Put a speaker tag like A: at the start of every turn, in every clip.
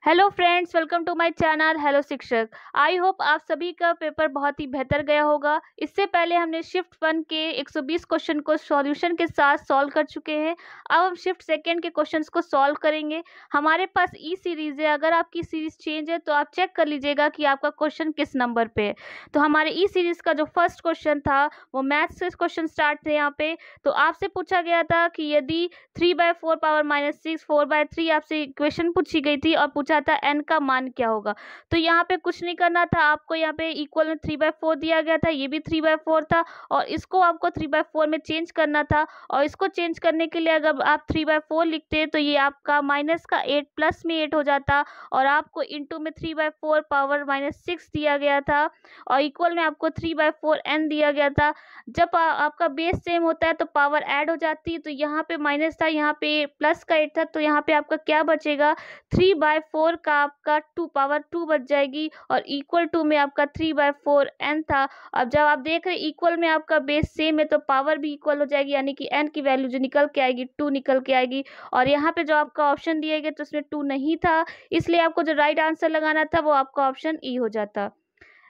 A: Hello friends, welcome to my channel hello शिक्षक। I hope आप सभी का पेपर बहुत ही बेहतर गया होगा। इससे पहले हमने शिफ्ट 1 के 120 क्वेश्चन को सॉल्यूशन के साथ सॉल्व कर चुके हैं। अब हम शिफ्ट सेकेंड के क्वेश्चंस को सॉल्व करेंगे। हमारे पास ई सीरीज़ है। अगर आपकी सीरीज़ चेंज है तो आप चेक कर लीजिएगा कि आपका क्वेश्चन किस नंबर पे है। तो हमारे ई सीरीज़ का जो फर्स्ट क्वेश्चन था वो मैथ्स से क्वेश्चन स्टार्ट थे यहाँ पे। तो आपसे पूछा गया था कि यदि 3/4 पावर -6 4/3 आपसे इक्वेशन पूछी गई थी और पूछा था n का मान क्या होगा। तो यहाँ पे कुछ नहीं करना था आपको। यहाँ पे इक्वल में 3/4 दिया गया था, ये भी 3/4 था और इसको आपको 3/4 में चेंज करना था। और इसको चेंज करने के लिए अगर आप 3/4 लिखते तो ये आपका माइनस का 8 प्लस में 8 हो जाता और आपको इंटू में 3/4 पावर -6 दिया गया था और इक्वल में आपको 3/4 n दिया गया था। जब आपका बेस सेम होता है तो पावर ऐड हो जाती है। तो यहाँ पे माइनस था, यहाँ पे प्लस का 8 था, तो यहाँ पे आपका क्या बचेगा 3/4 का आपका 2 पावर 2 बच जाएगी और इक्वल टू में आपका 3/4 n था। अब जब आप देख रहे इक्वल में आपका बेस सेम है तो पावर भी इक्वल हो जाएगी, यानी कि n की वैल्यू जो निकल के आएगी 2 निकल के आएगी। और यहाँ पे जो आपका ऑप्शन दिए गए तो उसमें 2 नहीं था, इसलिए आपको जो राइट आंसर लगाना था वो आपका ऑप्शन ई हो जाता।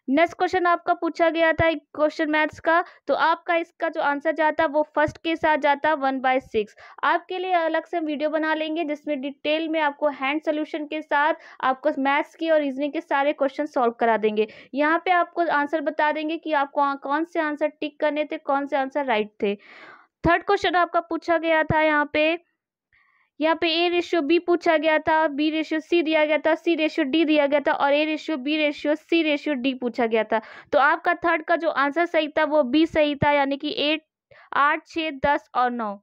A: नेक्स्ट क्वेश्चन आपका पूछा गया था क्वेश्चन मैथ्स का, तो आपका इसका जो आंसर जाता वो फर्स्ट के साथ जाता 1/6। आपके लिए अलग से वीडियो बना लेंगे जिसमें डिटेल में आपको हैंड सोल्यूशन के साथ आपको मैथ्स की और रीजनिंग के सारे क्वेश्चन सॉल्व करा देंगे। यहाँ पे आपको आंसर बता देंगे कि आपको कौन से आंसर टिक करने थे, कौन से आंसर राइट थे। थर्ड क्वेश्चन आपका पूछा गया था यहाँ पे A/B पूछा गया था, B/C दिया गया था, C/D दिया गया था और A/B/C/D पूछा गया था। तो आपका थर्ड का जो आंसर सही था वो बी सही था, यानी कि 8, 6, 10 और 9।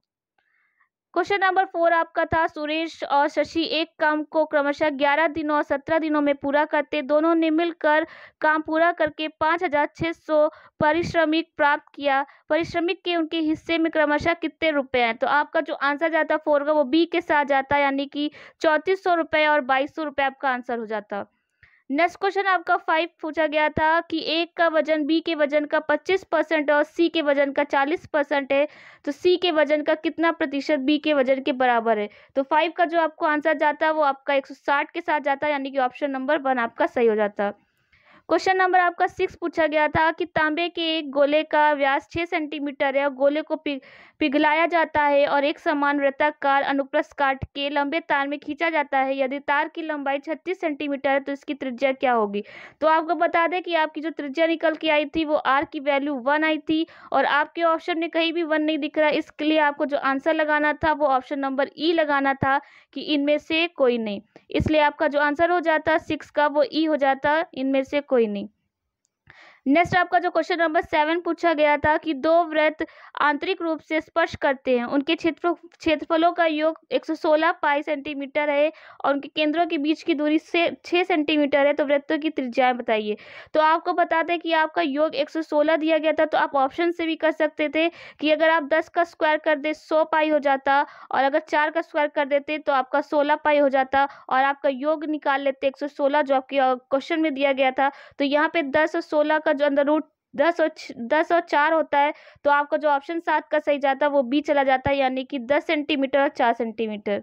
A: क्वेश्चन नंबर 4 आपका था सुरेश और शशि एक काम को क्रमशः 11 दिनों और 17 दिनों में पूरा करते। दोनों ने मिलकर काम पूरा करके 5,600 पारिश्रमिक प्राप्त किया। पारिश्रमिक के उनके हिस्से में क्रमशः कितने रुपए हैं। तो आपका जो आंसर जाता 4 का वो बी के साथ जाता, यानी कि 3400 रुपये और 2200 रुपये आपका आंसर हो जाता। नेक्स्ट क्वेश्चन आपका 5 पूछा गया था कि ए का वजन बी के वजन का 25% और सी के वजन का 40% है, तो सी के वजन का कितना प्रतिशत बी के वजन के बराबर है। तो 5 का जो आपको आंसर जाता है वो आपका 160 के साथ जाता है, यानी कि ऑप्शन नंबर 1 आपका सही हो जाता। क्वेश्चन नंबर आपका 6 पूछा गया था कि तांबे के एक गोले का व्यास 6 सेंटीमीटर है और गोले को पिघलाया जाता है और एक समान वृत्ताकार अनुप्रस्थ काट के लंबे तार में खींचा जाता है। यदि तार की लंबाई 36 सेंटीमीटर है तो इसकी त्रिज्या क्या होगी। तो आपको बता दें कि आपकी जो त्रिज्या निकल के आई थी वो आर की वैल्यू 1 आई थी और आपके ऑप्शन में कहीं भी 1 नहीं दिख रहा, इसके लिए आपको जो आंसर लगाना था वो ऑप्शन नंबर ई लगाना था कि इनमें से कोई नहीं। इसलिए आपका जो आंसर हो जाता 6 का वो ई हो जाता, इनमें से कोई नहीं। नेक्स्ट आपका जो क्वेश्चन नंबर 7 पूछा गया था कि दो वृत्त आंतरिक रूप से स्पर्श करते हैं, उनके क्षेत्रफलों का योग 116 पाई सेंटीमीटर है और उनके केंद्रों के बीच की दूरी से 6 सेंटीमीटर है। तो वृत्तों की त्रिज्याएं बताइए। तो आपको बता दें कि आपका योग 116 दिया गया था, तो आप ऑप्शन से भी कर सकते थे कि अगर आप 10 का स्क्वायर कर दे 100 पाई हो जाता और अगर 4 का स्क्वायर कर देते तो आपका 16 पाई हो जाता और आपका योग निकाल लेते 116 जो आपके क्वेश्चन में दिया गया था। तो यहाँ पे 10 और 16 का जो अंदर रूट 10 और 4 होता है, तो आपका जो ऑप्शन 7 का सही जाता है वो बी चला जाता है, यानी कि 10 सेंटीमीटर और 4 सेंटीमीटर।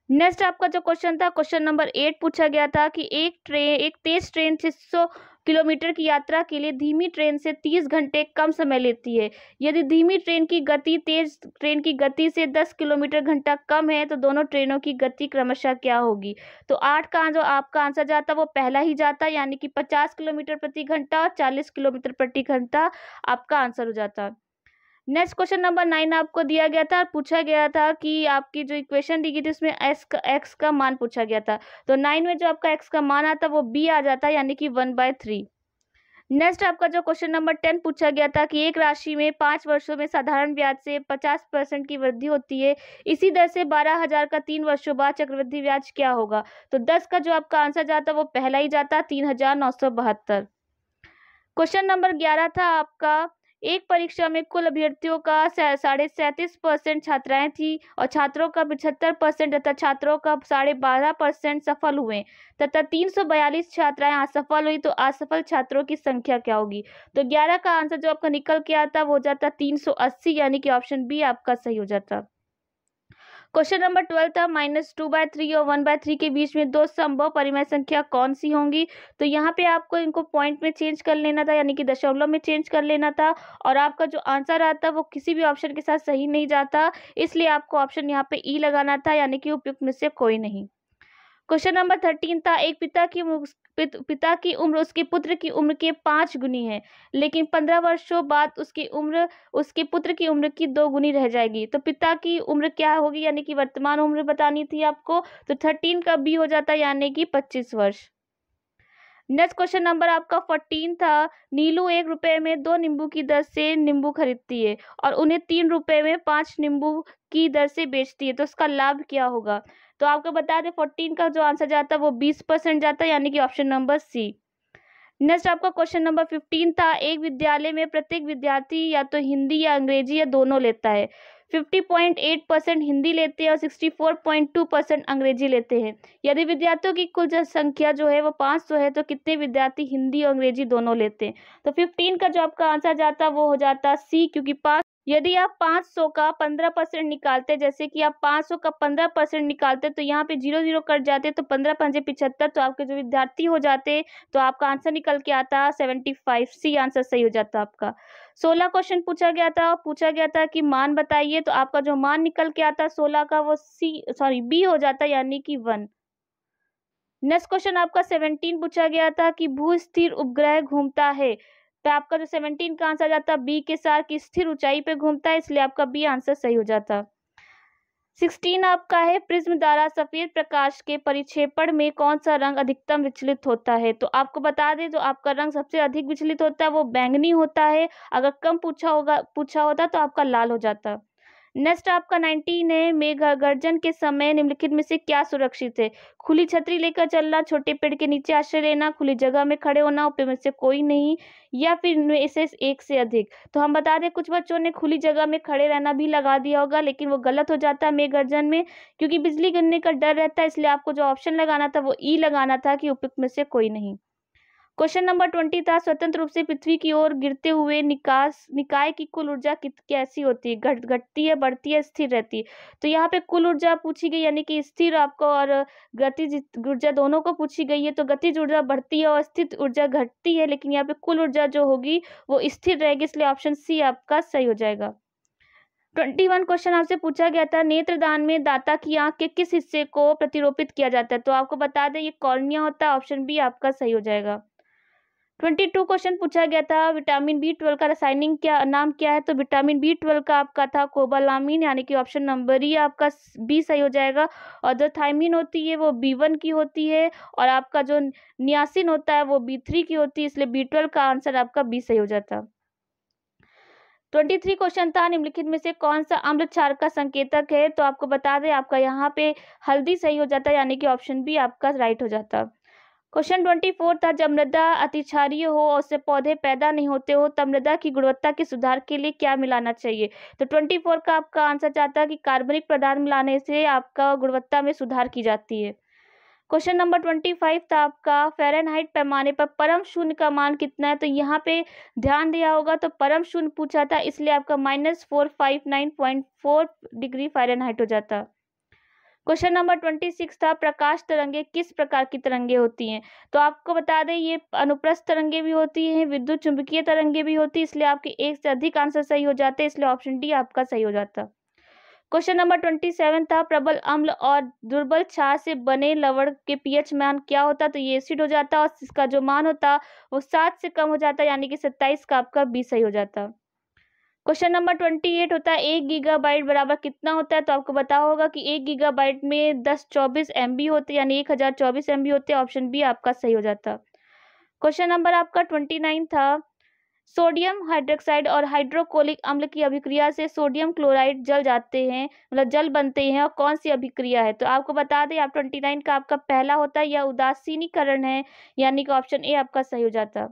A: नेक्स्ट आपका जो क्वेश्चन था क्वेश्चन नंबर 8 पूछा गया था कि एक तेज ट्रेन 600 किलोमीटर की यात्रा के लिए धीमी ट्रेन से 30 घंटे कम समय लेती है। यदि धीमी ट्रेन की गति तेज ट्रेन की गति से 10 किलोमीटर घंटा कम है तो दोनों ट्रेनों की गति क्रमशः क्या होगी। तो 8 का जो आपका आंसर जाता वो पहला ही जाता, यानी कि 50 किलोमीटर प्रति घंटा और 40 किलोमीटर प्रति घंटा आपका आंसर हो जाता। नेक्स्ट क्वेश्चन नंबर 9 आपको दिया गया था, पूछा गया था कि आपकी जो इक्वेशन दी गई थी उसमें एक्स का मान पूछा गया था। तो 9 में जो आपका एक्स का मान आता वो बी आ जाता है, यानी कि 1/3। नेक्स्ट आपका जो क्वेश्चन नंबर 10 पूछा गया था कि एक राशि में 5 वर्षों में साधारण ब्याज से 50% की वृद्धि होती है, इसी दर से 12,000 का 3 वर्षों बाद चक्रवृद्धि ब्याज क्या होगा। तो 10 का जो आपका आंसर जाता वो पहला ही जाता 3,972। क्वेश्चन नंबर 11 था आपका, एक परीक्षा में कुल अभ्यर्थियों का 37.5% छात्राएं थी और छात्रों का 75% तथा छात्रों का 12.5% सफल हुए तथा 342 छात्राएं असफल हुई, तो असफल छात्रों की संख्या क्या होगी। तो 11 का आंसर जो आपका निकल के आता वो हो जाता 380, यानी कि ऑप्शन बी आपका सही हो जाता। क्वेश्चन नंबर 12 था -2/3 और 1/3 के बीच में दो संभव परिमेय संख्या कौन सी होंगी। तो यहाँ पे आपको इनको पॉइंट में चेंज कर लेना था, यानी कि दशमलव में चेंज कर लेना था, और आपका जो आंसर आता वो किसी भी ऑप्शन के साथ सही नहीं जाता, इसलिए आपको ऑप्शन यहाँ पे ई लगाना था, यानी कि उपयुक्त में से कोई नहीं। क्वेश्चन नंबर 13 था, एक पिता की उम्र उसके पुत्र की उम्र के 5 गुनी है, लेकिन 15 वर्षों बाद उसकी उम्र उसके पुत्र की उम्र की 2 गुनी रह जाएगी। तो पिता की उम्र क्या होगी, यानी कि वर्तमान उम्र बतानी थी आपको। तो 13 का बी हो जाता, यानी कि 25 वर्ष। नेक्स्ट क्वेश्चन नंबर आपका 14 था, नीलू 1 रुपए में 2 नींबू की दर से नींबू खरीदती है और उन्हें 3 रुपए में 5 नींबू की दर से बेचती है, तो उसका लाभ क्या होगा। तो आपको बता दें 14 का जो आंसर जाता है वो 20% जाता है, यानी कि ऑप्शन नंबर सी। नेक्स्ट आपका क्वेश्चन नंबर 15 था, एक विद्यालय में प्रत्येक विद्यार्थी या तो हिंदी या अंग्रेजी या दोनों लेता है। 50.8% हिंदी लेते हैं और 64.2% अंग्रेजी लेते हैं। यदि विद्यार्थियों की कुल जनसंख्या जो है वो 500 है, तो कितने विद्यार्थी हिंदी और अंग्रेजी दोनों लेते हैं। तो 15 का जो आपका आंसर जाता वो हो जाता सी, क्योंकि यदि आप 500 का 15% निकालते, जैसे कि आप 500 का 15% निकालते, तो यहाँ पे 0 0 कट जाते, तो 15 पंजे 75, तो आपके जो विद्यार्थी हो जाते, तो आपका आंसर निकल के आता 75। सी आंसर सही हो जाता आपका। 16 क्वेश्चन पूछा गया था कि मान बताइए, तो आपका जो मान निकल के आता 16 का वो बी हो जाता, यानी कि 1। नेक्स्ट क्वेश्चन आपका 17 पूछा गया था कि भू स्थिर उपग्रह घूमता है, तो आपका जो 17 का आंसर जाता बी के साथ कि स्थिर ऊंचाई पे घूमता है, इसलिए आपका बी आंसर सही हो जाता। 16 आपका है, प्रिज्म द्वारा सफेद प्रकाश के परिक्षेपण में कौन सा रंग अधिकतम विचलित होता है। तो आपको बता दें, जो आपका रंग सबसे अधिक विचलित होता है वो बैंगनी होता है। अगर कम पूछा होता तो आपका लाल हो जाता। नेक्स्ट आपका 19 है, मेघ गर्जन के समय निम्नलिखित में से क्या सुरक्षित है। खुली छतरी लेकर चलना, छोटे पेड़ के नीचे आश्रय लेना, खुली जगह में खड़े होना, उपयोग में से कोई नहीं, या फिर इनमें से एक से अधिक। तो हम बता दें, कुछ बच्चों ने खुली जगह में खड़े रहना भी लगा दिया होगा, लेकिन वो गलत हो जाता है मेघ गर्जन में, क्योंकि बिजली गिरने का डर रहता है, इसलिए आपको जो ऑप्शन लगाना था वो ई लगाना था कि उपयुक्त में से कोई नहीं। क्वेश्चन नंबर 20 था, स्वतंत्र रूप से पृथ्वी की ओर गिरते हुए निकाय की कुल ऊर्जा कैसी होती है, घटती है, बढ़ती है, स्थिर रहती है। तो यहाँ पे कुल ऊर्जा पूछी गई, यानी कि स्थिर आपको और गतिज ऊर्जा दोनों को पूछी गई है। तो गतिज ऊर्जा बढ़ती है और स्थिर ऊर्जा घटती है, लेकिन यहाँ पे कुल ऊर्जा जो होगी वो स्थिर रहेगी, इसलिए ऑप्शन सी आपका सही हो जाएगा। 21 क्वेश्चन आपसे पूछा गया था, नेत्रदान में दाता की आंख के किस हिस्से को प्रतिरोपित किया जाता है। तो आपको बता दें ये कॉर्निया होता है, ऑप्शन बी आपका सही हो जाएगा। 22 क्वेश्चन पूछा गया था, विटामिन बी 12 का रासायनिक नाम क्या है। तो विटामिन बी 12 का आपका था कोबालामिन, यानी कि ऑप्शन नंबर ई आपका बी सही हो जाएगा। और जो थायमिन होती है वो बी1 की होती है, और आपका जो नियासिन होता है वो बी3 की होती है, इसलिए बी12 का आंसर आपका बी सही हो जाता। 23 क्वेश्चन था, निम्नलिखित में से कौन सा अम्ल क्षार का संकेतक है। तो आपको बता दें, आपका यहाँ पे हल्दी सही हो जाता है, यानी कि ऑप्शन बी आपका राइट हो जाता। क्वेश्चन 24 था, जब मृदा अतिक्षारीय हो और उससे पौधे पैदा नहीं होते हो, तब मृदा की गुणवत्ता के सुधार के लिए क्या मिलाना चाहिए। तो 24 का आपका आंसर चाहता है कि कार्बनिक पदार्थ मिलाने से आपका गुणवत्ता में सुधार की जाती है। क्वेश्चन नंबर 25 था आपका, फ़ारेनहाइट पैमाने पर परम शून्य का मान कितना है। तो यहाँ पे ध्यान दिया होगा, तो परम शून्य पूछा था, इसलिए आपका -459.4 डिग्री फ़ारेनहाइट हो जाता। क्वेश्चन नंबर 26 था, प्रकाश तरंगे किस प्रकार की तरंगे होती हैं। तो आपको बता दें, ये अनुप्रस्थ तरंगे भी होती हैं, विद्युत चुंबकीय तरंगे भी होती है, इसलिए आपके एक से अधिक आंसर सही हो जाते हैं, इसलिए ऑप्शन डी आपका सही हो जाता। क्वेश्चन नंबर 27 था, प्रबल अम्ल और दुर्बल क्षार से बने लवण के पीएच मान क्या होता। तो ये एसिड हो जाता, और इसका जो मान होता वो 7 से कम हो जाता, यानी कि 27 का आपका बी सही हो जाता। क्वेश्चन नंबर 28 होता है, 1 गीगाबाइट बराबर कितना होता है। तो आपको पता होगा कि 1 गीगाबाइट में 1024 MB होते हैं, यानी 1024 MB होते हैं, ऑप्शन बी आपका सही हो जाता। क्वेश्चन नंबर आपका 29 था, सोडियम हाइड्रोक्साइड और हाइड्रोक्लोरिक अम्ल की अभिक्रिया से सोडियम क्लोराइड जल जाते हैं, मतलब जल बनते हैं, और कौन सी अभिक्रिया है। तो आपको बता दें, आप 29 का आपका पहला होता है, यह उदासीनीकरण है, यानी कि ऑप्शन ए आपका सही हो जाता।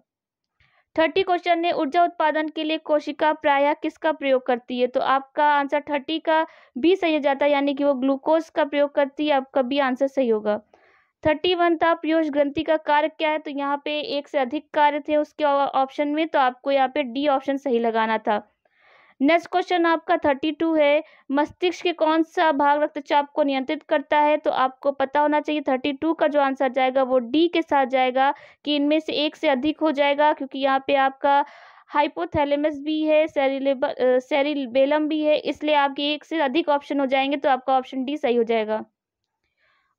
A: 30 क्वेश्चन ने ऊर्जा उत्पादन के लिए कोशिका प्रायः किसका प्रयोग करती है। तो आपका आंसर 30 का भी सही हो जाता है, यानी कि वो ग्लूकोज का प्रयोग करती है, आपका भी आंसर सही होगा। 31 था, पीयूष ग्रंथि का कार्य क्या है। तो यहाँ पे एक से अधिक कार्य थे उसके ऑप्शन में, तो आपको यहाँ पे डी ऑप्शन सही लगाना था। नेक्स्ट क्वेश्चन आपका 32 है, मस्तिष्क के कौन सा भाग रक्तचाप को नियंत्रित करता है? तो आपको पता होना चाहिए 32 का जो आंसर जाएगा वो डी के साथ जाएगा कि इनमें से एक से अधिक हो जाएगा, क्योंकि यहाँ पे आपका हाइपोथैलेमस भी है, सेरिबेलम भी है, इसलिए आपके एक से अधिक ऑप्शन हो जाएंगे, तो आपका ऑप्शन डी सही हो जाएगा।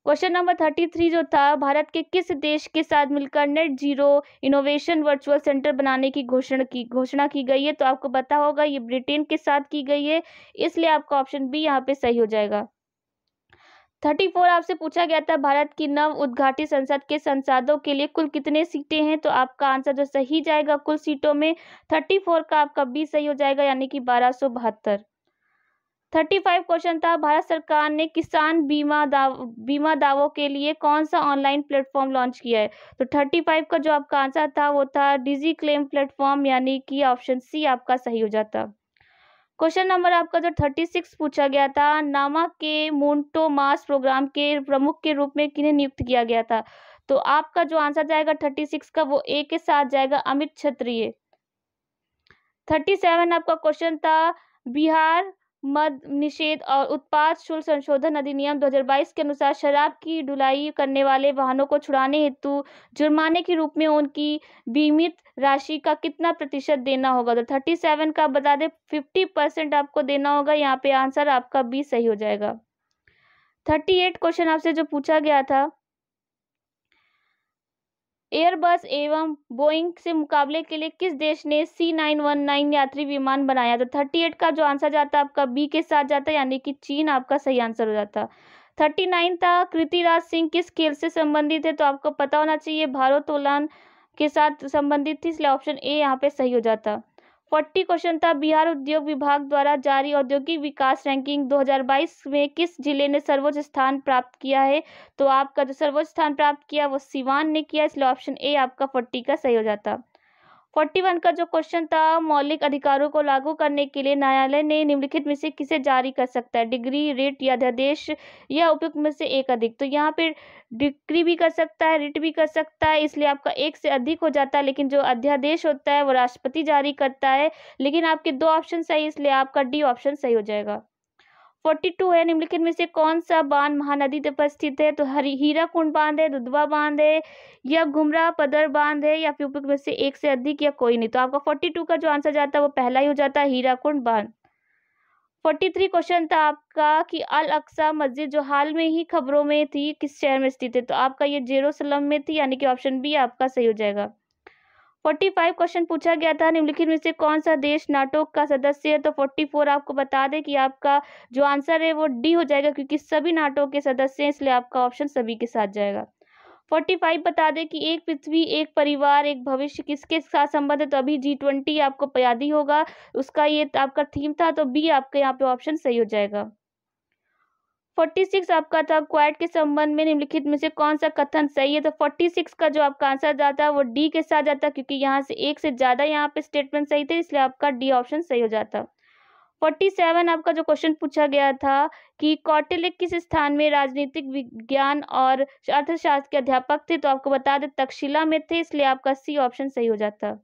A: क्वेश्चन नंबर 33 जो था, भारत के किस देश के साथ मिलकर net zero innovation virtual centre बनाने की घोषणा की गई है? तो आपको पता होगा ये ब्रिटेन के साथ की गई है, इसलिए आपका ऑप्शन बी यहाँ पे सही हो जाएगा। 34 आपसे पूछा गया था, भारत की नव उद्घाटित संसद के सांसदों के लिए कुल कितने सीटें हैं? तो आपका आंसर जो सही जाएगा कुल सीटों में 34 का आपका बी सही हो जाएगा, यानी कि 1272। 35 क्वेश्चन था, भारत सरकार ने किसान बीमा दावों के लिए कौन सा ऑनलाइन प्लेटफॉर्म लॉन्च किया है? तो 35 का जो आपका आंसर था वो था डिजी क्लेम प्लेटफॉर्म, यानी कि ऑप्शन सी आपका सही हो जाता। क्वेश्चन नंबर आपका जो 36 पूछा गया था, नामा के मोन्टो मास प्रोग्राम के प्रमुख के रूप में किन्हें नियुक्त किया गया था? तो आपका जो आंसर जाएगा 36 का वो ए के साथ जाएगा, अमित क्षत्रिय। 37 आपका क्वेश्चन था, बिहार मद निषेध और उत्पाद शुल्क संशोधन अधिनियम 2022 के अनुसार शराब की ढुलाई करने वाले वाहनों को छुड़ाने हेतु जुर्माने के रूप में उनकी बीमित राशि का कितना प्रतिशत देना होगा? तो 37 का बता दें 50% आपको देना होगा, यहाँ पे आंसर आपका बी सही हो जाएगा। 38 क्वेश्चन आपसे जो पूछा गया था, एयरबस एवं बोइंग से मुकाबले के लिए किस देश ने C919 यात्री विमान बनाया? तो 38 का जो आंसर जाता है आपका बी के साथ जाता है, यानी कि चीन आपका सही आंसर हो जाता। 39 था, कृतिराज सिंह किस खेल से संबंधित है? तो आपको पता होना चाहिए भारोत्तोलन के साथ संबंधित थी, इसलिए ऑप्शन ए यहाँ पे सही हो जाता। 40 क्वेश्चन था, बिहार उद्योग विभाग द्वारा जारी औद्योगिक विकास रैंकिंग 2022 में किस जिले ने सर्वोच्च स्थान प्राप्त किया है? तो आपका जो सर्वोच्च स्थान प्राप्त किया वो सिवान ने किया, इसलिए ऑप्शन ए आपका 40 का सही हो जाता। 41 का जो क्वेश्चन था, मौलिक अधिकारों को लागू करने के लिए न्यायालय ने निम्नलिखित में से किसे जारी कर सकता है? डिग्री, रिट या अध्यादेश या उपयुक्त में से एक अधिक? तो यहाँ पे डिग्री भी कर सकता है, रिट भी कर सकता है, इसलिए आपका एक से अधिक हो जाता है, लेकिन जो अध्यादेश होता है वो राष्ट्रपति जारी करता है, लेकिन आपके दो ऑप्शन सही, इसलिए आपका डी ऑप्शन सही हो जाएगा। 42 है, निम्नलिखित में से कौन सा बांध महानदी तट पर स्थित है? तो हीराकुंड बांध है, दुधवा बांध है या घुमरा पदर बांध है या फिर उपयुक्त में से एक से अधिक या कोई नहीं? तो आपका 42 का जो आंसर जाता है वो पहला ही हो जाता है, हीराकुंड बांध। 43 क्वेश्चन था आपका कि अल अक्सा मस्जिद जो हाल में ही खबरों में थी किस शहर में स्थित है? तो आपका ये जेरूसलम में थी, यानी कि ऑप्शन बी आपका सही हो जाएगा। 45 क्वेश्चन पूछा गया था, निम्नलिखित में से कौन सा देश नाटो का सदस्य है? तो 44 आपको बता दें कि आपका जो आंसर है वो डी हो जाएगा, क्योंकि सभी नाटो के सदस्य हैं, इसलिए आपका ऑप्शन सभी के साथ जाएगा। 45 बता दें कि एक पृथ्वी एक परिवार एक भविष्य किसके साथ संबंध है? तो अभी G20 आपको याद ही होगा, उसका ये आपका थीम था, तो बी आपका यहाँ पे ऑप्शन सही हो जाएगा। 46 आपका था, क्वाड के संबंध में निम्नलिखित में से कौन सा कथन सही है? तो 46 का जो आपका आंसर जाता है वो डी के साथ जाता है, क्योंकि यहाँ से एक से ज्यादा यहाँ पे स्टेटमेंट सही थे, इसलिए आपका डी ऑप्शन सही हो जाता। 47 आपका जो क्वेश्चन पूछा गया था कि कौटिल्य किस स्थान में राजनीतिक विज्ञान और अर्थशास्त्र के अध्यापक थे? तो आपको बता दें तक्षशिला में थे, इसलिए आपका सी ऑप्शन सही हो जाता।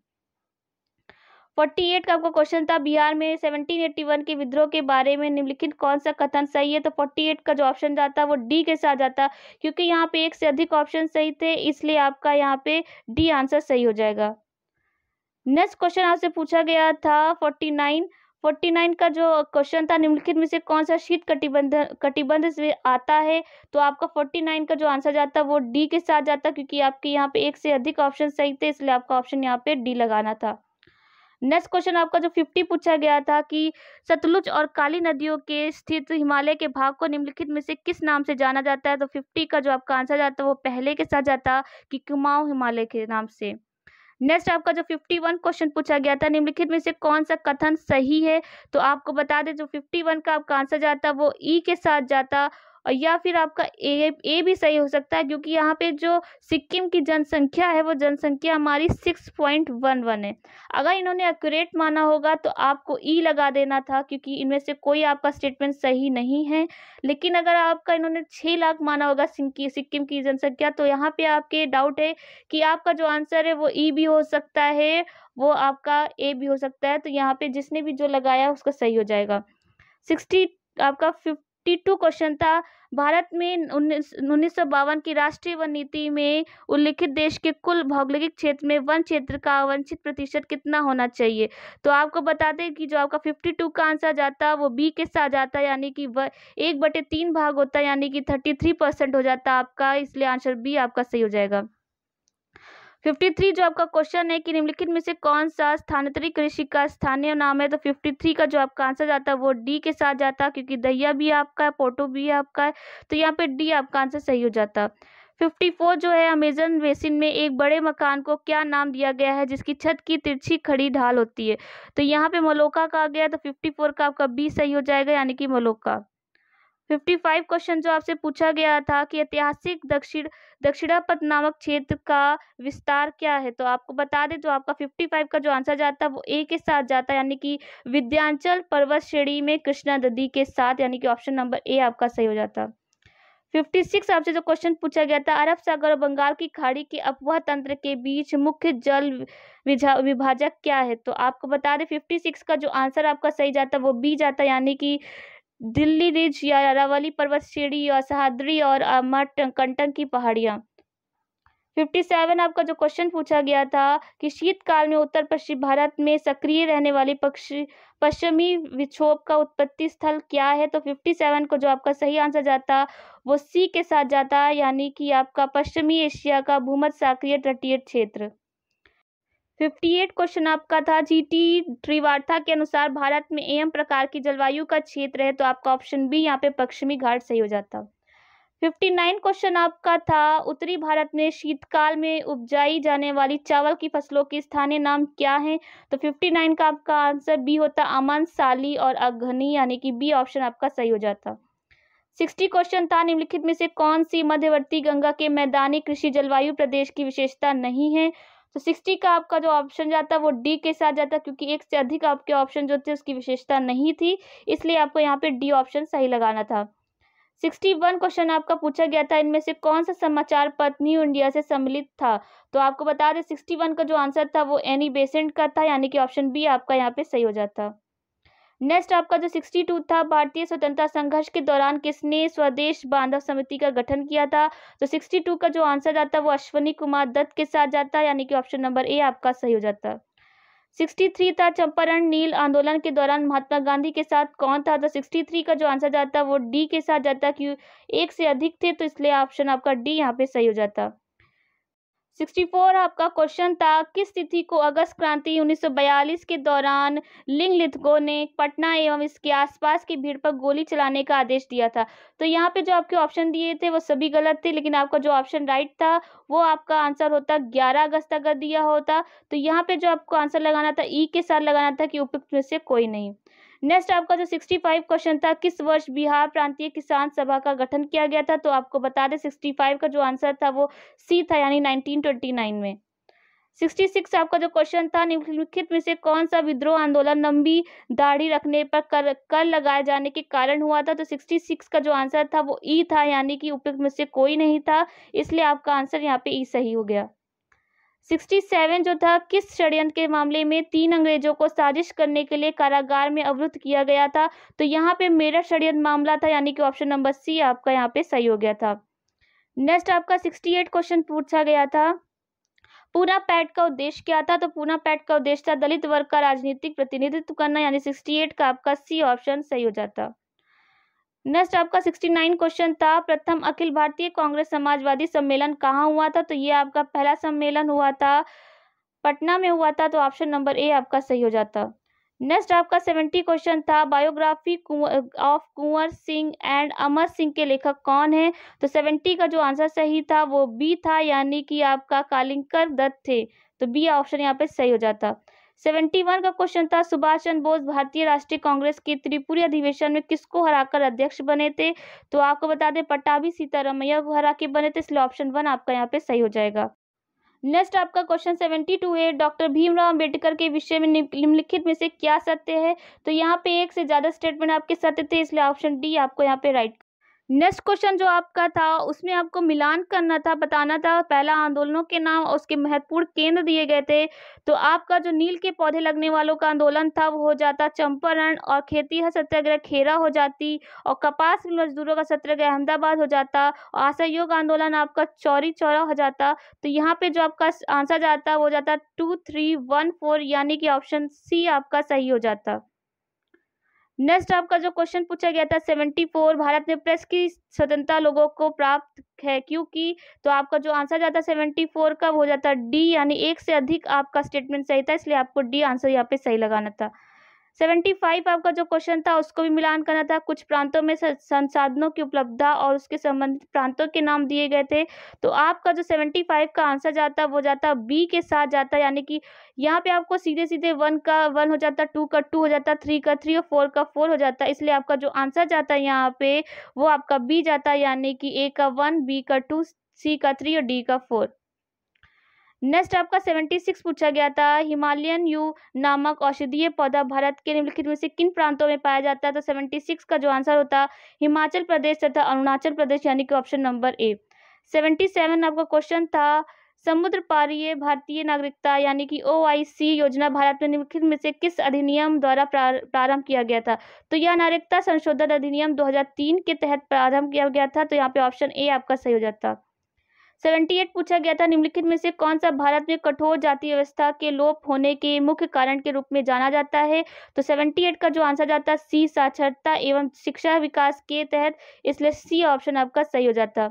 A: 48 का आपका क्वेश्चन था, बिहार में 1781 के विद्रोह के बारे में निम्नलिखित कौन सा कथन सही है? तो 48 का जो ऑप्शन जाता है वो डी के साथ जाता, क्योंकि यहाँ पे एक से अधिक ऑप्शन सही थे, इसलिए आपका यहाँ पे डी आंसर सही हो जाएगा। नेक्स्ट क्वेश्चन आपसे पूछा गया था 49 का जो क्वेश्चन था, निम्नलिखित में से कौन सा शीत कटिबंध से आता है? तो आपका 49 का जो आंसर जाता है वो डी के साथ जाता, क्योंकि आपके यहाँ पे एक से अधिक ऑप्शन सही थे, इसलिए आपका ऑप्शन यहाँ पे डी लगाना था। नेक्स्ट क्वेश्चन आपका जो 50 पूछा गया था कि सतलुज और काली नदियों के स्थित हिमालय के भाग को निम्नलिखित में से किस नाम से जाना जाता है? तो 50 का जो आपका आंसर जाता है वो पहले के साथ जाता कि कुमाऊं हिमालय के नाम से। नेक्स्ट आपका जो 51 क्वेश्चन पूछा गया था, निम्नलिखित में से कौन सा कथन सही है? तो आपको बता दें जो 51 का आपका आंसर जाता वो ई के साथ जाता, और या फिर आपका ए भी सही हो सकता है, क्योंकि यहाँ पे जो सिक्किम की जनसंख्या है वो जनसंख्या हमारी 6.11 है। अगर इन्होंने एक्यूरेट माना होगा तो आपको ई लगा देना था, क्योंकि इनमें से कोई आपका स्टेटमेंट सही नहीं है। लेकिन अगर आपका इन्होंने 6 लाख माना होगा सिक्किम की जनसंख्या, तो यहाँ पे आपके डाउट है कि आपका जो आंसर है वो ई भी हो सकता है, वो आपका ए भी हो सकता है। तो यहाँ पे जिसने भी जो लगाया उसका सही हो जाएगा। 52 क्वेश्चन था, भारत में 1952 की राष्ट्रीय वन नीति में उल्लिखित देश के कुल भौगोलिक क्षेत्र में वन क्षेत्र का आवंटित प्रतिशत कितना होना चाहिए। तो आपको बता दें कि जो आपका 52 का आंसर जाता है वो बी के साथ जाता है, यानी कि 1/3 भाग होता है, यानी कि 33% हो जाता है आपका, इसलिए आंसर बी आपका सही हो जाएगा। 53 जो आपका क्वेश्चन है कि निम्नलिखित में से कौन सा स्थानांतरित कृषि का स्थानीय नाम है। तो 53 का जो आपका आंसर जाता है वो डी के साथ जाता है, क्योंकि दहिया भी आपका है, पोटो भी आपका है, तो यहाँ पे डी आपका आंसर सही हो जाता। 54 जो है, अमेजन बेसिन में एक बड़े मकान को क्या नाम दिया गया है जिसकी छत की तिरछी खड़ी ढाल होती है। तो यहाँ पे मलोका कहा गया, तो 54 का आपका बी सही हो जाएगा, यानी कि मलोका। 55 क्वेश्चन जो आपसे पूछा गया था कि ऐतिहासिक दक्षिणापथ नामक क्षेत्र का विस्तार क्या है। तो आपको बता दें जो आपका 55 का जो आंसर जाता है वो ए के साथ जाता है, यानी कि विंध्याचल पर्वत श्रेणी में कृष्णा नदी के साथ, यानी कि ऑप्शन नंबर ए आपका सही हो जाता। 56 आपसे जो क्वेश्चन पूछा गया था, अरब सागर और बंगाल की खाड़ी के अपवाह तंत्र के बीच मुख्य जल विभाजक क्या है। तो आपको बता दें 56 का जो आंसर आपका सही जाता है वो बी जाता है, यानी कि दिल्ली रिज या अरावली पर्वत श्रेणी या सह्याद्री और अमरकंटक की पहाड़ियां। 57 आपका जो क्वेश्चन पूछा गया था कि शीतकाल में उत्तर पश्चिम भारत में सक्रिय रहने वाली पश्चिमी विक्षोभ का उत्पत्ति स्थल क्या है। तो 57 को जो आपका सही आंसर जाता वो सी के साथ जाता, यानी कि आपका पश्चिमी एशिया का भूमध्य सागरीय तटीय क्षेत्र। 58 क्वेश्चन आपका था, जीटी त्रिवार्ता के अनुसार भारत में एम प्रकार की जलवायु का क्षेत्र है। तो आपका ऑप्शन बी यहाँ पे पश्चिमी घाट सही हो जाता। 59 क्वेश्चन आपका था, उत्तरी भारत में शीतकाल में उपजाई जाने वाली चावल की फसलों के स्थानीय नाम क्या है। तो 59 का आपका आंसर बी होता, अमन, साली और अघनी, यानी कि बी ऑप्शन आपका सही हो जाता। 60 क्वेश्चन था, निम्नलिखित में से कौन सी मध्यवर्ती गंगा के मैदानी कृषि जलवायु प्रदेश की विशेषता नहीं है। तो 60 का आपका जो ऑप्शन जाता है वो डी के साथ जाता, क्योंकि एक से अधिक आपके ऑप्शन जो थे उसकी विशेषता नहीं थी, इसलिए आपको यहाँ पे डी ऑप्शन सही लगाना था। 61 क्वेश्चन आपका पूछा गया था, इनमें से कौन सा समाचार पत्र न्यू इंडिया से सम्मिलित था। तो आपको बता दें 61 का जो आंसर था वो एनी बेसेंट का था, यानी कि ऑप्शन बी आपका यहाँ पे सही हो जाता। नेक्स्ट आपका जो 62 था, भारतीय स्वतंत्रता संघर्ष के दौरान किसने स्वदेश बांधव समिति का गठन किया था। तो 62 का जो आंसर जाता वो अश्वनी कुमार दत्त के साथ जाता, यानी कि ऑप्शन नंबर ए आपका सही हो जाता। 63 था, चंपारण नील आंदोलन के दौरान महात्मा गांधी के साथ कौन था। तो 63 का जो आंसर जाता वो डी के साथ जाता, क्यों एक से अधिक थे, तो इसलिए ऑप्शन आपका डी यहाँ पे सही हो जाता। 64 आपका क्वेश्चन था, किस तिथि को अगस्त क्रांति 1942 के दौरान लिंगलिथगो ने पटना एवं इसके आसपास की भीड़ पर गोली चलाने का आदेश दिया था। तो यहाँ पे जो आपके ऑप्शन दिए थे वो सभी गलत थे, लेकिन आपका जो ऑप्शन राइट था वो आपका आंसर होता 11 अगस्त अगर दिया होता। तो यहाँ पे जो आपको आंसर लगाना था ई के साथ लगाना था कि उपयुक्त में से कोई नहीं। नेक्स्ट आपका जो 65 क्वेश्चन था, किस वर्ष बिहार प्रांतीय किसान सभा का गठन किया गया था। तो आपको बता दें 65 का जो आंसर था वो सी था, यानी 1929 में। 66 आपका जो क्वेश्चन था, निम्नलिखित में से कौन सा विद्रोह आंदोलन लंबी दाढ़ी रखने पर कर लगाए जाने के कारण हुआ था। तो 66 का जो आंसर था वो ई था, यानी कि उपयुक्त में से कोई नहीं था, इसलिए आपका आंसर यहाँ पे ई सही हो गया। 67 जो था, किस षड्यंत्र के मामले में 3 अंग्रेजों को साजिश करने के लिए कारागार में अवरुद्ध किया गया था। तो यहाँ पे मेरठ षड्यंत्र मामला था, यानी कि ऑप्शन नंबर सी आपका यहाँ पे सही हो गया था। नेक्स्ट आपका 68 क्वेश्चन पूछा गया था, पूना पैक्ट का उद्देश्य क्या था। तो पूना पैक्ट का उद्देश्य था दलित वर्ग का राजनीतिक प्रतिनिधित्व करना, यानी 68 का आपका सी ऑप्शन सही हो जाता। नेक्स्ट आपका 69 क्वेश्चन था, प्रथम अखिल भारतीय कांग्रेस समाजवादी सम्मेलन कहाँ हुआ था। तो ये आपका पहला सम्मेलन हुआ था पटना में हुआ था, तो ऑप्शन नंबर ए आपका सही हो जाता। नेक्स्ट आपका 70 क्वेश्चन था, biography of Kunwar Singh and Amar Singh के लेखक कौन है। तो 70 का जो आंसर सही था वो बी था, यानी कि आपका कालिंकर दत्त थे, तो बी ऑप्शन यहाँ पे सही हो जाता। 71 का क्वेश्चन था, सुभाष चंद्र बोस भारतीय राष्ट्रीय कांग्रेस के त्रिपुरी अधिवेशन में किसको हराकर अध्यक्ष बने थे? तो आपको बता दें पट्टाभी सीतारामैया को हरा के बने थे, इसलिए ऑप्शन 1 आपका यहाँ पे सही हो जाएगा। नेक्स्ट आपका क्वेश्चन 72 है, डॉक्टर भीमराव अंबेडकर के विषय में निम्नलिखित में से क्या सत्य है? तो यहाँ पे एक से ज्यादा स्टेटमेंट आपके सत्य थे, इसलिए ऑप्शन डी आपको यहाँ पे राइट। नेक्स्ट क्वेश्चन जो आपका था उसमें आपको मिलान करना था, बताना था पहला आंदोलनों के नाम और उसके महत्वपूर्ण केंद्र दिए गए थे। तो आपका जो नील के पौधे लगने वालों का आंदोलन था वो हो जाता चंपारण, और खेती सत्याग्रह खेरा हो जाती, और कपास मिल मजदूरों का सत्याग्रह अहमदाबाद हो जाता, और असहयोग आंदोलन आपका चौरी चौरा हो जाता। तो यहाँ पे जो आपका आंसर जाता वो जाता 2, 3, 1, 4, यानी कि ऑप्शन सी आपका सही हो जाता। नेक्स्ट आपका जो क्वेश्चन पूछा गया था 74, भारत में प्रेस की स्वतंत्रता लोगों को प्राप्त है क्योंकि? तो आपका जो आंसर जाता 74 का हो जाता डी, यानी एक से अधिक आपका स्टेटमेंट सही था, इसलिए आपको डी आंसर यहाँ पे सही लगाना था। 75 आपका जो क्वेश्चन था उसको भी मिलान करना था, कुछ प्रांतों में संसाधनों की उपलब्धता और उसके संबंधित प्रांतों के नाम दिए गए थे। तो आपका जो 75 का आंसर जाता वो जाता बी के साथ जाता, यानी कि यहाँ पे आपको सीधे सीधे 1 का 1 हो जाता, 2 का 2 हो जाता, 3 का 3 और 4 का 4 हो जाता, इसलिए आपका जो आंसर जाता है यहाँ पे वो आपका बी जाता, यानी कि ए का 1, बी का 2, सी का 3 और डी का 4। नेक्स्ट आपका 76 पूछा गया था, हिमालयन यू नामक औषधीय पौधा भारत के निम्नलिखित में से किन प्रांतों में पाया जाता है? तो 76 का जो आंसर होता हिमाचल प्रदेश तथा अरुणाचल प्रदेश, यानी कि ऑप्शन नंबर ए। 77 आपका क्वेश्चन था, समुद्र पारीय भारतीय नागरिकता यानी कि OIC योजना भारत में निम्नलिखित में से किस अधिनियम द्वारा प्रारंभ किया गया था? तो यह नागरिकता संशोधन अधिनियम 2003 के तहत प्रारंभ किया गया था, तो यहाँ पे ऑप्शन ए आपका सही हो जाता। 78 पूछा गया था, निम्नलिखित में से कौन सा भारत में कठोर जाति व्यवस्था के लोप होने के मुख्य कारण के रूप में जाना जाता है? तो 78 का जो आंसर जाता सी, साक्षरता एवं शिक्षा विकास के तहत, इसलिए सी ऑप्शन आपका सही हो जाता।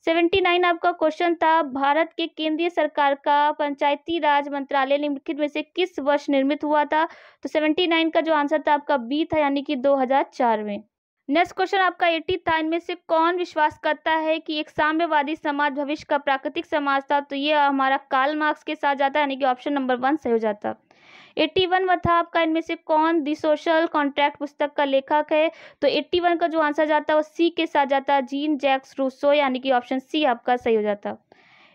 A: 79 आपका क्वेश्चन था, भारत के केंद्रीय सरकार का पंचायती राज मंत्रालय निम्नलिखित में से किस वर्ष निर्मित हुआ था? तो 79 का जो आंसर था आपका बी था, यानी कि 2004 में। नेक्स्ट क्वेश्चन आपका 80 था, इनमें से कौन विश्वास करता है कि एक साम्यवादी समाज भविष्य का प्राकृतिक समाज था? तो ये हमारा कार्ल मार्क्स के साथ जाता है, यानी कि ऑप्शन नंबर 1 सही हो जाता। 81 था आपका, इनमें से कौन दी सोशल कॉन्ट्रैक्ट पुस्तक का लेखक है? तो 81 का जो आंसर जाता है वो सी के साथ जाता है, जीन जैक्स रूसो, यानी कि ऑप्शन सी आपका सही हो जाता।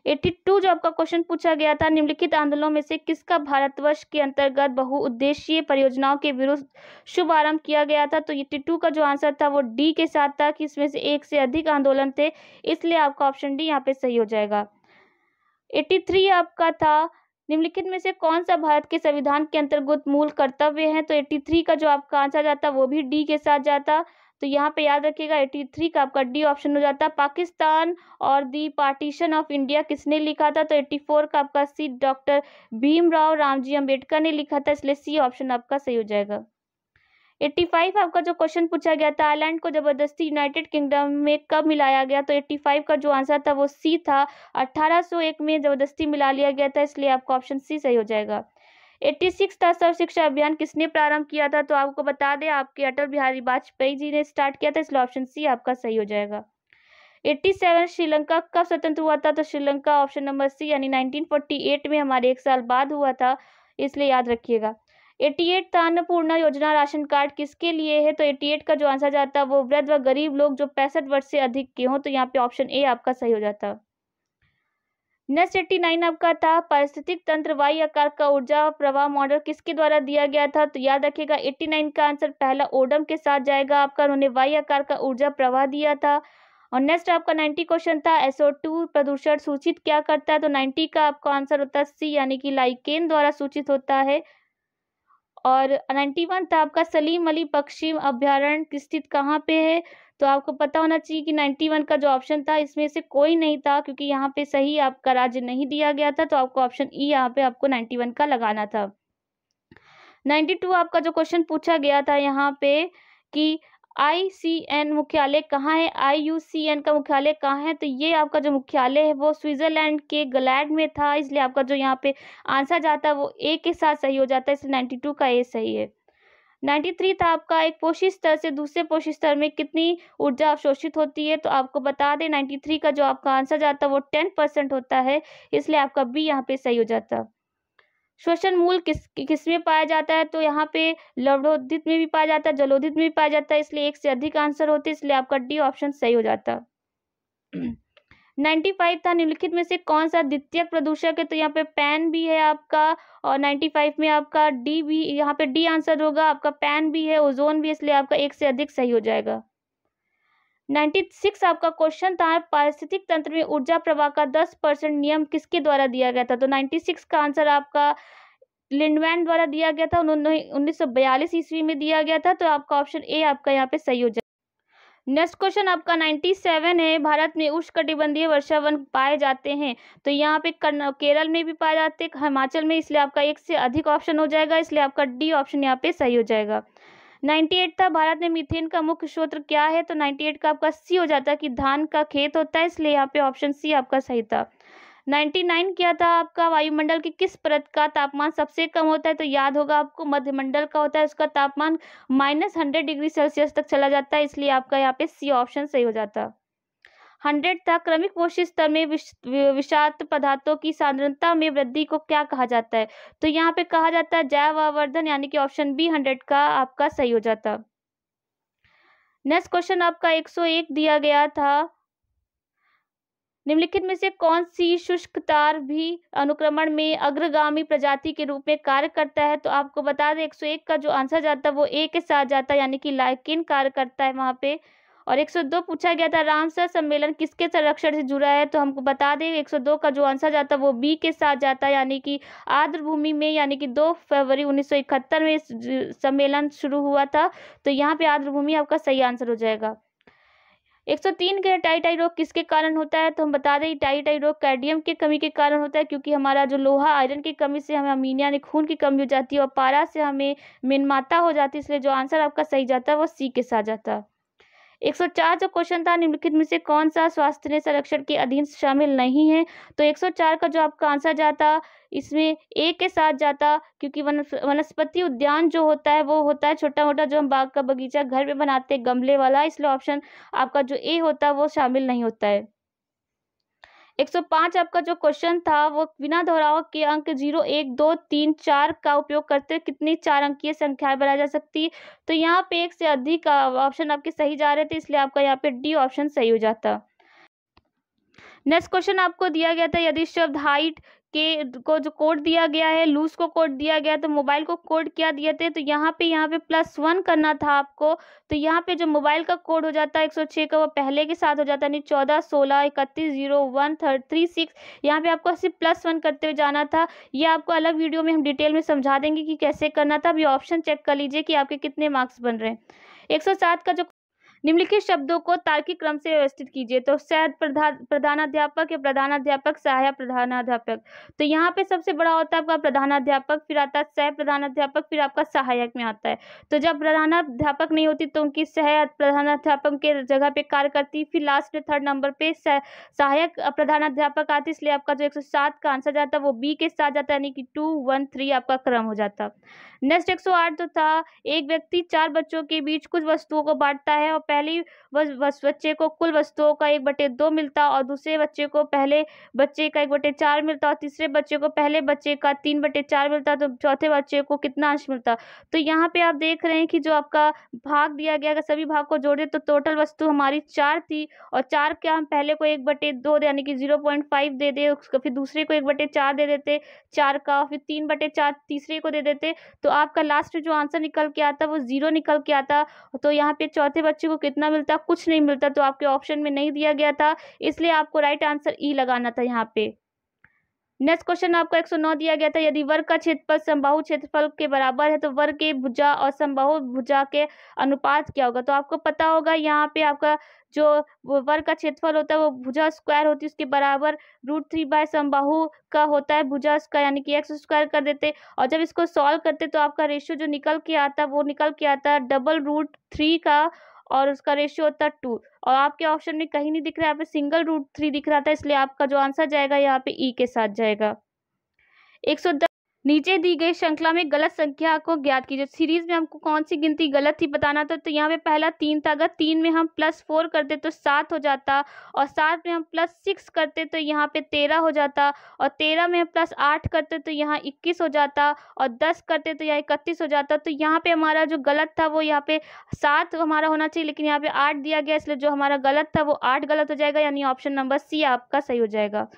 A: 82 जो आपका क्वेश्चन पूछा गया था, निम्नलिखित आंदोलनों में से किसका भारतवर्ष के अंतर्गत बहुउद्देशीय परियोजनाओं के विरुद्ध शुभारंभ किया गया था? तो 82 का जो आंसर था वो डी के साथ था कि इसमें से एक से अधिक आंदोलन थे, इसलिए आपका ऑप्शन डी यहाँ पे सही हो जाएगा। 83 आपका था, निम्नलिखित में से कौन सा भारत के संविधान के अंतर्गत मूल कर्तव्य है? तो 83 का जो आपका आंसर जाता वो भी डी के साथ जाता, तो यहाँ पे याद रखिएगा 83 का आपका डी ऑप्शन हो जाता। पाकिस्तान और दी पार्टीशन ऑफ इंडिया किसने लिखा था? तो 84 का आपका सी, डॉक्टर भीमराव रामजी अंबेडकर ने लिखा था, इसलिए सी ऑप्शन आपका सही हो जाएगा। 85 आपका जो क्वेश्चन पूछा गया था, आयरलैंड को जबरदस्ती यूनाइटेड किंगडम में कब मिलाया गया? तो 85 का जो आंसर था वो सी था, 1801 में जबरदस्ती मिला लिया गया था, इसलिए आपका ऑप्शन सी सही हो जाएगा। 86 था, सर्व शिक्षा अभियान किसने प्रारंभ किया था? तो आपको बता दें आपके अटल बिहारी वाजपेयी जी ने स्टार्ट किया था, इसलिए ऑप्शन सी आपका सही हो जाएगा। 87 श्रीलंका कब स्वतंत्र हुआ था? तो श्रीलंका ऑप्शन नंबर सी, यानी 1948 में, हमारे 1 साल बाद हुआ था, इसलिए याद रखिएगा। 88 था, अन्नपूर्णा योजना राशन कार्ड किसके लिए है? तो 88 का जो आंसर जाता है वो वृद्ध व गरीब लोग जो 65 वर्ष से अधिक के हों, तो यहाँ पे ऑप्शन ए आपका सही हो जाता। नेक्स्ट 89 आपका था, पारिस्थितिक तंत्र वाई आकार का ऊर्जा प्रवाह मॉडल किसके द्वारा दिया गया था? तो याद रखिएगा 89 का आंसर पहला ओडम के साथ जाएगा आपका, उन्होंने वाई आकार का ऊर्जा प्रवाह दिया था। और नेक्स्ट आपका 90 क्वेश्चन था, SO2 प्रदूषण सूचित क्या करता है? तो 90 का आपका आंसर होता है सी, यानी कि लाइकेन द्वारा सूचित होता है। और 91 था आपका, सलीम अली पक्षी अभ्यारण्य स्थित कहाँ पे है? तो आपको पता होना चाहिए कि 91 का जो ऑप्शन था इसमें से कोई नहीं था, क्योंकि यहाँ पे सही आपका राज्य नहीं दिया गया था, तो आपको ऑप्शन ई यहाँ पे आपको 91 का लगाना था। 92 आपका जो क्वेश्चन पूछा गया था यहाँ पे कि ICN मुख्यालय कहाँ है, IUCN का मुख्यालय कहाँ है? तो ये आपका जो मुख्यालय है वो स्विट्जरलैंड के ग्लैड में था, इसलिए आपका जो यहाँ पे आंसर जाता है वो ए के साथ सही हो जाता है, इसलिए 92 का ए सही है। 93 था आपका, एक पोषित स्तर से दूसरे पोषित स्तर में कितनी ऊर्जा अवशोषित होती है? तो आपको बता दें 93 का जो आपका आंसर जाता है वो 10% होता है, इसलिए आपका बी यहाँ पे सही हो जाता। श्वसन मूल किस में पाया जाता है, तो यहाँ पे लवणोदित में भी पाया जाता है, जलोदित में भी पाया जाता है, इसलिए एक से अधिक आंसर होते हैं, इसलिए आपका डी ऑप्शन सही हो जाता। 95 था, निम्नलिखित में से कौन सा द्वितीयक प्रदूषक है, तो यहाँ पे पैन भी है आपका, और 95 में आपका डी भी, यहाँ पे डी आंसर होगा आपका, पैन भी है, ओजोन भी, इसलिए आपका एक से अधिक सही हो जाएगा। 96 आपका क्वेश्चन था, पारिस्थितिक तंत्र में ऊर्जा प्रवाह का 10% नियम किसके द्वारा दिया गया था, तो 96 का आंसर आपका लिंडमैन द्वारा दिया गया था, उन्होंने 1942 ईस्वी में दिया गया था, तो आपका ऑप्शन ए आपका यहाँ पे सही हो जाएगा। नेक्स्ट क्वेश्चन आपका 97 है, भारत में उष्णकटिबंधीय वर्षा वन पाए जाते हैं, तो यहाँ पे केरल में भी पाए जाते हैं, हिमाचल में, इसलिए आपका एक से अधिक ऑप्शन हो जाएगा, इसलिए आपका डी ऑप्शन यहाँ पे सही हो जाएगा। 98 था, भारत में मीथेन का मुख्य स्रोत क्या है, तो 98 का आपका सी हो जाता है कि धान का खेत होता है, इसलिए यहाँ पे ऑप्शन सी आपका सही था। 99 क्या था आपका, वायुमंडल की किस परत का तापमान सबसे कम होता है, तो याद होगा आपको मध्यमंडल का होता है, उसका तापमान -100 डिग्री सेल्सियस तक चला जाता है, इसलिए आपका यहाँ पे सी ऑप्शन सही हो जाता। 100 था, क्रमिक पोषक स्तर में विषाक्त पदार्थों की सांद्रता में वृद्धि को क्या कहा जाता है, तो यहाँ पे कहा जाता है जैव आवर्धन, यानी कि ऑप्शन बी 100 का आपका सही हो जाता। नेक्स्ट क्वेश्चन आपका 101 दिया गया था, निम्नलिखित में से कौन सी शुष्क तार भी अनुक्रमण में अग्रगामी प्रजाति के रूप में कार्य करता है, तो आपको बता दें 101 का जो आंसर जाता है वो ए के साथ जाता है, यानी कि लाइकिन कार्य करता है वहां पे। और 102 पूछा गया था, रामसर सम्मेलन किसके संरक्षण से जुड़ा है, तो हमको बता दें 102 का जो आंसर जाता है वो बी के साथ जाता है, यानी कि आर्द्र भूमि में, यानी कि 2 फरवरी 1971 में सम्मेलन शुरू हुआ था, तो यहाँ पे आर्द्र भूमि आपका सही आंसर हो जाएगा। 103 के टाई रोग किसके कारण होता है, तो हम बता दें टाई रोग कैल्शियम की कमी के कारण होता है, क्योंकि हमारा जो लोहा आयरन की कमी से हमें अमीनिया यानी खून की कमी हो जाती है, और पारा से हमें मिनमाता हो जाती है, इसलिए जो आंसर आपका सही जाता है वो सी के साथ जाता है। 104 जो क्वेश्चन था, निम्नलिखित में से कौन सा स्वास्थ्य संरक्षण के अधीन शामिल नहीं है, तो 104 का जो आपका आंसर जाता इसमें ए के साथ जाता, क्योंकि वनस्पति उद्यान जो होता है वो होता है छोटा मोटा जो हम बाग का बगीचा घर में बनाते हैं गमले वाला, इसलिए ऑप्शन आपका जो ए होता है वो शामिल नहीं होता है। 105 आपका जो क्वेश्चन था वो बिना दोहराव के अंक 0, 1, 2, 3, 4 का उपयोग करते हुए कितनी 4 अंकीय संख्याएं बनाई जा सकती है, तो यहाँ पे एक से अधिक ऑप्शन आपके सही जा रहे थे, इसलिए आपका यहाँ पे डी ऑप्शन सही हो जाता। नेक्स्ट क्वेश्चन आपको दिया गया था, यदि शब्द हाइट के को जो कोड दिया गया है, लूज को कोड दिया गया, तो मोबाइल को कोड क्या दिए थे, तो यहाँ पे +1 करना था आपको, तो यहाँ पे जो मोबाइल का कोड हो जाता है 106 का वो पहले के साथ हो जाता है, यानी 14, 16, 31, 0, 1, 36, यहाँ पे आपको सिर्फ +1 करते हुए जाना था। ये आपको अलग वीडियो में हम डिटेल में समझा देंगे कि कैसे करना था। अब ये ऑप्शन चेक कर लीजिए कि आपके कितने मार्क्स बन रहे हैं। 107 का जो निम्नलिखित शब्दों को तार्किक क्रम से व्यवस्थित कीजिए, तो सह प्रधानाध्यापक या प्रधानाध्यापक, सहायक प्रधानाध्यापक, तो यहाँ पे सबसे बड़ा होता है आपका प्रधानाध्यापक, फिर आता है सह प्रधानाध्यापक, फिर आपका सहायक में आता है। तो जब प्रधानाध्यापक नहीं होती तो उनकी सह प्रधानाध्यापक के जगह पे कार्य करती, फिर लास्ट में 3rd नंबर पे सहायक प्रधानाध्यापक आती, इसलिए आपका जो 107 का आंसर जाता है वो बी के साथ जाता है, यानी कि 2, 1, 3 आपका क्रम हो जाता। नेक्स्ट 108 जो था, एक व्यक्ति 4 बच्चों के बीच कुछ वस्तुओं को बांटता है, और पहली बच्चे को कुल वस्तुओं का 1/2 मिलता, और दूसरे बच्चे को पहले बच्चे का 1/4 मिलता, और तीसरे बच्चे को पहले बच्चे का 3/4 मिलता, तो चौथे बच्चे को कितना अंश मिलता। तो यहाँ पे आप देख रहे हैं कि जो आपका भाग दिया गया, अगर सभी भाग को जोड़े तो टोटल वस्तु हमारी 4 थी, और 4 क्या हम पहले को 1/2 यानी कि 0.5 दे दे, फिर दूसरे को 1/4 दे देते 4 का, फिर 3/4 तीसरे को दे देते, तो आपका लास्ट जो आंसर निकल के आता वो 0 निकल के आता। तो यहाँ पे चौथे बच्चे को कितना मिलता, कुछ नहीं मिलता, तो आपके ऑप्शन में नहीं दिया गया था, इसलिए आपको राइट आंसर ई लगाना था यहाँ पे। नेक्स्ट क्वेश्चन आपका 109 दिया गया था, यदि वर्ग का क्षेत्रफल समबाहु क्षेत्रफल के बराबर है तो वर्ग के भुजा और समबाहु भुजा के अनुपात क्या होगा, तो आपको पता होगा यहाँ पे आपका जो वर्ग का क्षेत्रफल होता है वो भुजा स्क्वायर होती है उसके बराबर √3 समबाहु का होता है भुजा का, यानी कि x² कर देते, और जब इसको सॉल्व करते तो आपका रेशियो जो निकल के आता वो निकल के आता √3 का, और उसका रेशियो होता है 2, और आपके ऑप्शन में कहीं नहीं दिख रहा है, यहाँ पे √3 दिख रहा था, इसलिए आपका जो आंसर जाएगा यहाँ पे ई के साथ जाएगा। 110 नीचे दी गई श्रृंखला में गलत संख्या को ज्ञात कीजिए। सीरीज में हमको कौन सी गिनती गलत थी बताना था। तो यहाँ पे पहला 3 था, अगर 3 में हम +4 करते तो 7 हो जाता, और 7 में हम +6 करते तो यहाँ पे 13 हो जाता, और 13 में हम +8 करते तो यहाँ 21 हो जाता, और 10 करते तो यहाँ 31 हो जाता। तो यहाँ पे हमारा जो गलत था वो यहाँ पे 7 हमारा होना चाहिए, लेकिन यहाँ पे 8 दिया गया, इसलिए जो हमारा गलत था वो 8 गलत हो जाएगा, यानी ऑप्शन नंबर सी आपका सही हो जाएगा।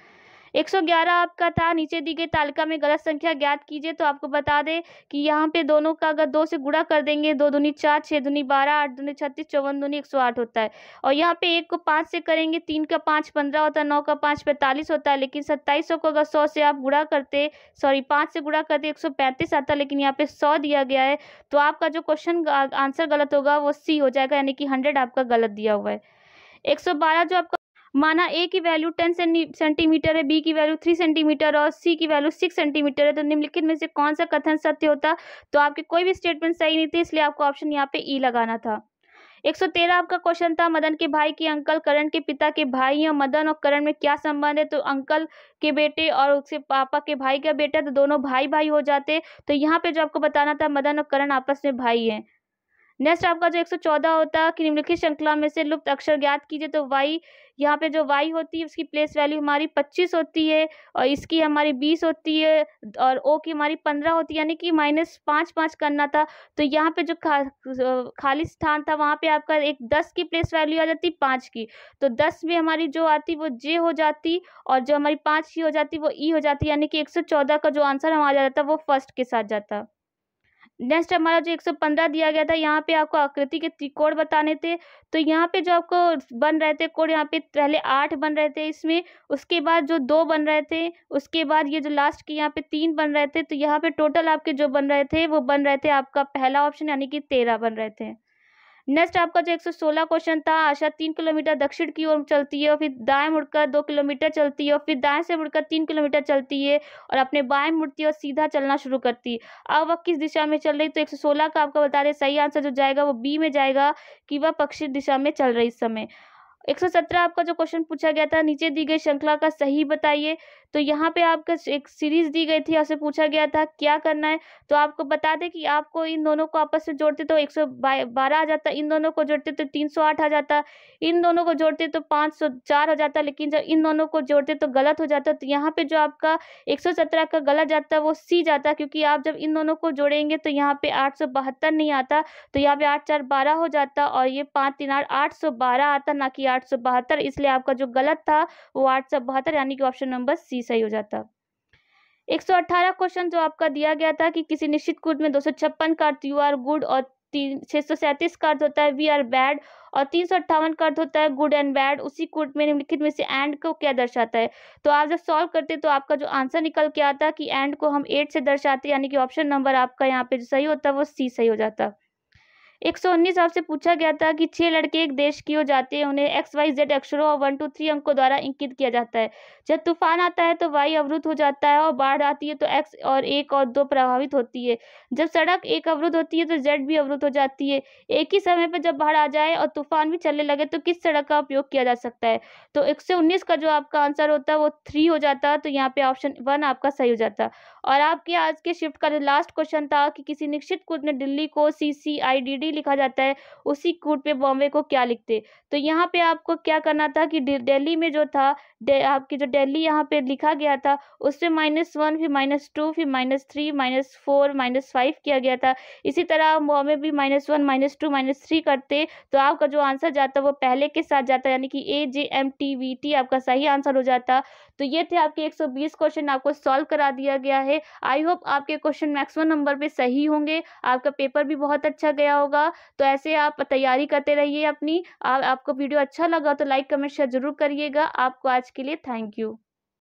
A: 111 आपका था, नीचे दी गई तालिका में गलत संख्या ज्ञात कीजिए। तो आपको बता दें कि यहाँ पे दोनों का अगर 2 से गुणा कर देंगे, 2 दूनी 4, 6 दूनी 12, 8 दूनी 36, 54 दूनी 108 होता है। और यहाँ पे 1 को 5 से करेंगे, 3 का 5 15 होता है, 9 का 5 45 होता है, लेकिन 2700 को अगर 100 से आप गुणा करते, 5 से गुणा करते 135 आता, लेकिन यहाँ पे 100 दिया गया है। तो आपका जो क्वेश्चन आंसर गलत होगा वो सी हो जाएगा, यानी कि 100 आपका गलत दिया हुआ है। 112 जो आपका माना ए की वैल्यू 10 सेंटीमीटर है, बी की वैल्यू 3 सेंटीमीटर और सी की वैल्यू 6 सेंटीमीटर है, तो निम्नलिखित में से कौन सा कथन सत्य होता। तो आपके कोई भी स्टेटमेंट सही नहीं थे, इसलिए आपको ऑप्शन यहाँ पे ई लगाना था। 113 आपका क्वेश्चन था, मदन के भाई के अंकल करण के पिता के भाई हैं, मदन और करण में क्या संबंध है। तो अंकल के बेटे और उसके पापा के भाई का बेटा, तो दोनों भाई भाई हो जाते। तो यहाँ पे जो आपको बताना था, मदन और करण आपस में भाई हैं। नेक्स्ट आपका जो 114 होता है कि निम्नलिखित श्रृंखला में से लुप्त अक्षर ज्ञात कीजिए। तो वाई, यहाँ पे जो वाई होती है उसकी प्लेस वैल्यू हमारी 25 होती है, और इसकी हमारी 20 होती है, और ओ की हमारी 15 होती है, यानी कि -5 करना था। तो यहाँ पे जो खाली स्थान था वहाँ पे आपका एक 10 की प्लेस वैल्यू आ जाती, 5 की। तो 10 में हमारी जो आती वो जे हो जाती, और जो हमारी 5 की हो जाती वो ई हो जाती, यानी कि 114 का जो आंसर हमारा जाता वो फर्स्ट के साथ जाता। नेक्स्ट हमारा जो 115 दिया गया था, यहाँ पे आपको आकृति के त्रिकोण बताने थे। तो यहाँ पे जो आपको बन रहे थे कोण, यहाँ पे पहले 8 बन रहे थे इसमें, उसके बाद जो 2 बन रहे थे, उसके बाद ये जो लास्ट के यहाँ पे 3 बन रहे थे। तो यहाँ पे टोटल आपके जो बन रहे थे वो बन रहे थे आपका पहला ऑप्शन, यानी कि 13 बन रहे थे। नेक्स्ट आपका जो 116 क्वेश्चन था, आशा 3 किलोमीटर दक्षिण की ओर चलती है, और फिर दाएं मुड़कर 2 किलोमीटर चलती है, और फिर दाएं से मुड़कर 3 किलोमीटर चलती है, और अपने बाएं मुड़ती है और सीधा चलना शुरू करती है। अब वह किस दिशा में चल रही। तो 116 का आपका बता रहे, सही आंसर जो जाएगा वो बी में जाएगा, कि वह पश्चिम दिशा में चल रही इस समय। 117 आपका जो क्वेश्चन पूछा गया था, नीचे दी गई श्रृंखला का सही बताइए। तो यहाँ पे आपका एक सीरीज दी गई थी, आपसे पूछा गया था क्या करना है। तो आपको बता दें कि आपको इन दोनों को आपस में जोड़ते तो 112 आ जाता, इन दोनों को जोड़ते तो 308 आ जाता, इन दोनों को जोड़ते तो 504 हो जाता, लेकिन जब इन दोनों को जोड़ते तो गलत हो जाता। तो यहाँ पे जो आपका 117 का गलत जाता वो सी जाता, क्योंकि आप जब इन दोनों को जोड़ेंगे तो यहाँ पे 872 नहीं आता, तो यहाँ पे 8 4 12 हो जाता, और ये 5 3 8 812 आता, ना कि 872। इसलिए आपका जो गलत था वो 872, यानी कि ऑप्शन नंबर सी सही हो जाता। 118 क्वेश्चन जो आपका दिया गया था कि किसी निश्चित कूट में 256 का अर्थ यू आर गुड, और 637 का अर्थ होता है वी आर बैड, और 358 का अर्थ होता है गुड एंड बैड। उसी कूट में निम्नलिखित में से एंड को क्या दर्शाता है। तो आप जब सॉल्व करते तो आपका जो आंसर निकल के आता कि एंड को हम 8 से दर्शाते, यानी कि ऑप्शन नंबर आपका यहाँ पे जो सही होता है वो सी सही हो जाता। 119 आपसे पूछा गया था कि 6 लड़के एक देश की ओर जाते हैं, उन्हें XYZ अक्षरों और 1 2 3 अंकों द्वारा इंकित किया जाता है। जब तूफान आता है तो Y अवरुद्ध हो जाता है, और बाढ़ आती है तो X और 1 और 2 प्रभावित होती है। जब सड़क 1 अवरुद्ध होती है तो Z भी अवरुद्ध हो जाती है। एक ही समय पर जब बाढ़ आ जाए और तूफान भी चलने लगे तो किस सड़क का उपयोग किया जा सकता है। तो 119 का जो आपका आंसर होता है वो 3 हो जाता, तो यहाँ पे ऑप्शन 1 आपका सही हो जाता। और आपके आज के शिफ्ट का जो लास्ट क्वेश्चन था कि किसी निश्चित कूट में दिल्ली को CCIDD लिखा जाता है, उसी कूट पे बॉम्बे को क्या लिखते। तो यहाँ पे आपको क्या करना था कि दिल्ली में जो था आपकी जो दिल्ली यहाँ पे लिखा गया था उससे -1 फिर -2 फिर -3 -4 -5 किया गया था। इसी तरह बॉम्बे भी -1 -2 -3 करते, तो आपका जो आंसर जाता वो पहले के साथ जाता, यानी कि AJMTVT आपका सही आंसर हो जाता। तो ये थे आपके 120 क्वेश्चन, आपको सॉल्व करा दिया गया है। आई होप आपके क्वेश्चन मैक्सिमम नंबर पे सही होंगे, आपका पेपर भी बहुत अच्छा गया होगा। तो ऐसे आप तैयारी करते रहिए अपनी। आपको वीडियो अच्छा लगा तो लाइक कमेंट शेयर जरूर करिएगा। आपको आज के लिए थैंक यू।